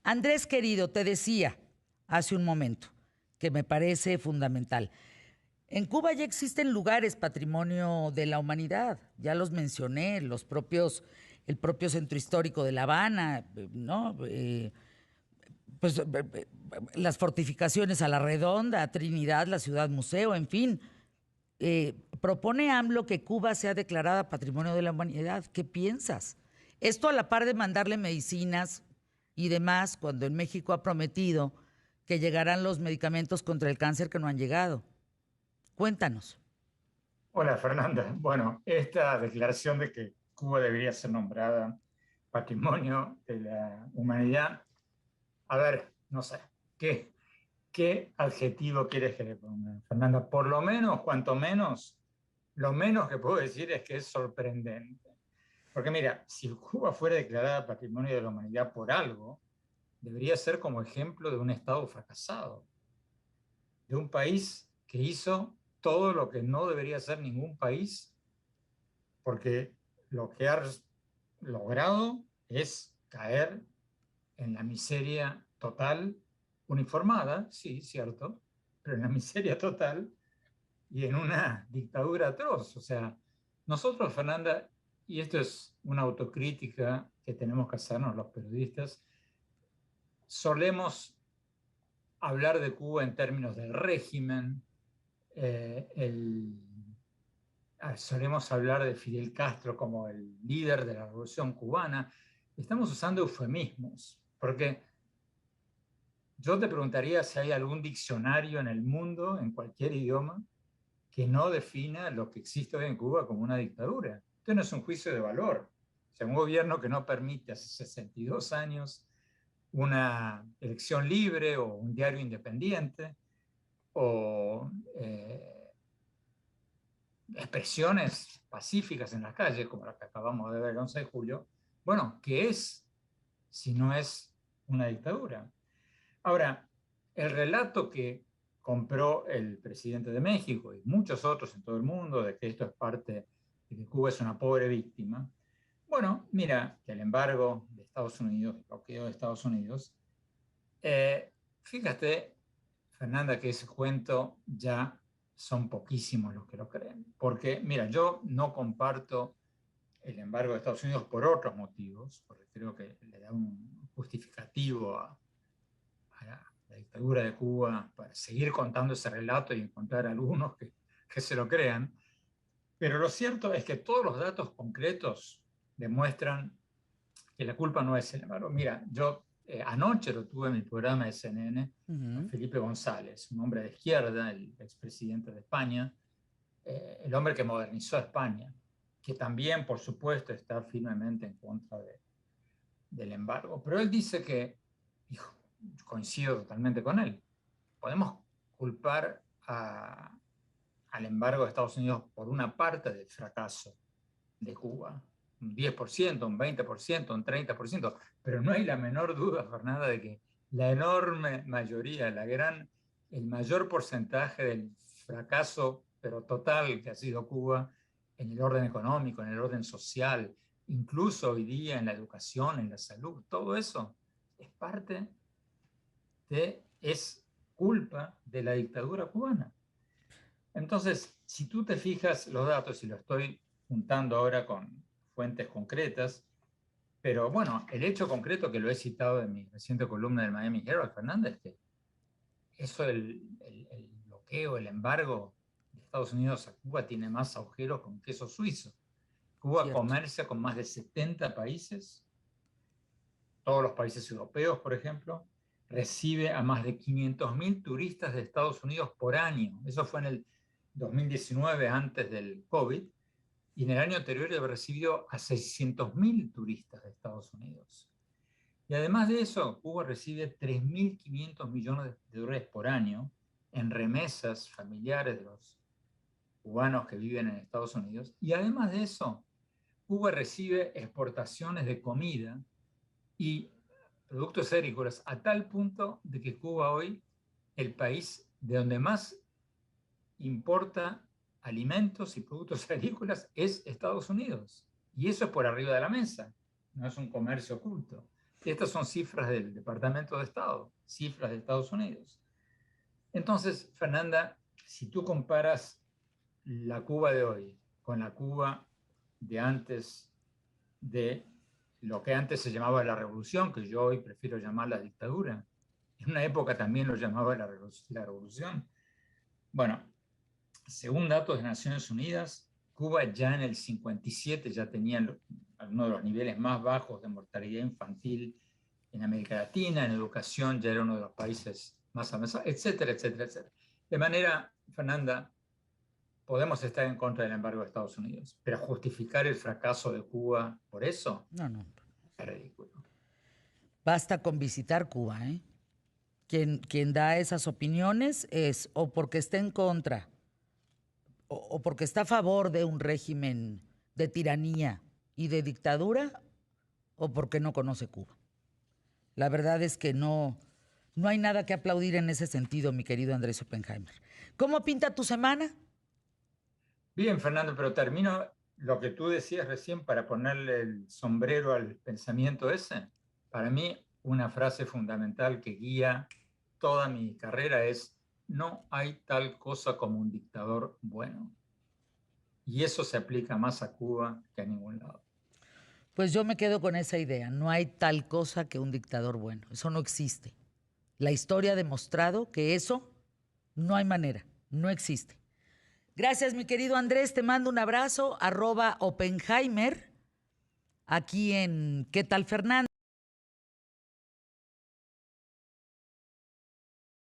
Andrés, querido, te decía hace un momento que me parece fundamental. En Cuba ya existen lugares patrimonio de la humanidad, ya los mencioné, el propio centro histórico de La Habana, ¿no? Las fortificaciones a la Redonda, Trinidad, la ciudad museo, en fin. Propone AMLO que Cuba sea declarada patrimonio de la humanidad. ¿Qué piensas? Esto a la par de mandarle medicinas y demás, cuando en México ha prometido que llegarán los medicamentos contra el cáncer que no han llegado. Cuéntanos. Hola Fernanda. Bueno, esta declaración de que Cuba debería ser nombrada Patrimonio de la Humanidad, a ver, no sé, ¿qué adjetivo quieres que le ponga, Fernanda? Por lo menos, cuanto menos, lo menos que puedo decir es que es sorprendente. Porque mira, si Cuba fuera declarada Patrimonio de la Humanidad por algo, debería ser como ejemplo de un Estado fracasado, de un país que hizo todo lo que no debería hacer ningún país porque lo que ha logrado es caer en la miseria total, uniformada, sí, cierto, pero en la miseria total y en una dictadura atroz. O sea, nosotros, Fernanda, y esto es una autocrítica que tenemos que hacernos los periodistas, solemos hablar de Cuba en términos del régimen, el solemos hablar de Fidel Castro como el líder de la revolución cubana. Estamos usando eufemismos, porque yo te preguntaría si hay algún diccionario en el mundo, en cualquier idioma, que no defina lo que existe hoy en Cuba como una dictadura. Esto no es un juicio de valor. O sea, un gobierno que no permite hace 62 años una elección libre o un diario independiente o expresiones pacíficas en las calles, como la que acabamos de ver el 11 de julio, bueno, ¿qué es si no es una dictadura? Ahora, el relato que compró el presidente de México y muchos otros en todo el mundo de que esto es parte de que Cuba es una pobre víctima, bueno, mira que el embargo de Estados Unidos, el bloqueo de Estados Unidos, fíjate, Fernanda, que ese cuento ya son poquísimos los que lo creen. Porque, mira, yo no comparto el embargo de Estados Unidos por otros motivos, porque creo que le da un justificativo a la dictadura de Cuba para seguir contando ese relato y encontrar algunos que se lo crean. Pero lo cierto es que todos los datos concretos demuestran que la culpa no es el embargo. Mira, yo anoche lo tuve en mi programa de CNN a Ujú. Felipe González, un hombre de izquierda, el expresidente de España, el hombre que modernizó a España, que también, por supuesto, está firmemente en contra del embargo. Pero él dice que, y coincido totalmente con él, podemos culpar al embargo de Estados Unidos por una parte del fracaso de Cuba, un 10%, un 20%, un 30%, pero no hay la menor duda, Fernanda, de que la enorme mayoría, el mayor porcentaje del fracaso, pero total, que ha sido Cuba en el orden económico, en el orden social, incluso hoy día en la educación, en la salud, todo eso es parte es culpa de la dictadura cubana. Entonces, si tú te fijas los datos, y lo estoy juntando ahora con fuentes concretas, pero bueno, el hecho concreto que lo he citado en mi reciente columna del Miami Herald, Fernández, que eso el bloqueo, el embargo de Estados Unidos a Cuba tiene más agujeros con queso suizo. Cuba Cierto. comercia con más de 70 países, todos los países europeos, por ejemplo, recibe a más de 500.000 turistas de Estados Unidos por año. Eso fue en el 2019, antes del COVID, y en el año anterior había recibido a 600.000 turistas de Estados Unidos. Y además de eso, Cuba recibe 3.500 millones de dólares por año en remesas familiares de los cubanos que viven en Estados Unidos. Y además de eso, Cuba recibe exportaciones de comida y productos agrícolas a tal punto de que Cuba hoy, el país de donde más importa alimentos y productos agrícolas, es Estados Unidos. Y eso es por arriba de la mesa, no es un comercio oculto. Estas son cifras del Departamento de Estado, cifras de Estados Unidos. Entonces, Fernanda, si tú comparas la Cuba de hoy con la Cuba de antes de lo que antes se llamaba la revolución, que yo hoy prefiero llamar la dictadura, en una época también lo llamaba la revolución. Bueno, según datos de Naciones Unidas, Cuba ya en el 57 ya tenía uno de los niveles más bajos de mortalidad infantil en América Latina, en educación ya era uno de los países más avanzados, etcétera, etcétera, etcétera. De manera, Fernanda, podemos estar en contra del embargo de Estados Unidos, pero justificar el fracaso de Cuba por eso No, no. es ridículo. Basta con visitar Cuba, ¿eh? Quien da esas opiniones es o porque está en contra o porque está a favor de un régimen de tiranía y de dictadura o porque no conoce Cuba. La verdad es que no hay nada que aplaudir en ese sentido, mi querido Andrés Oppenheimer. ¿Cómo pinta tu semana? Bien, Fernando, pero termino lo que tú decías recién para ponerle el sombrero al pensamiento ese. Para mí, una frase fundamental que guía toda mi carrera es: no hay tal cosa como un dictador bueno. Y eso se aplica más a Cuba que a ningún lado. Pues yo me quedo con esa idea. No hay tal cosa que un dictador bueno. Eso no existe. La historia ha demostrado que eso no hay manera, no existe. Gracias, mi querido Andrés. Te mando un abrazo. @Oppenheimer, aquí en ¿Qué tal, Fernando?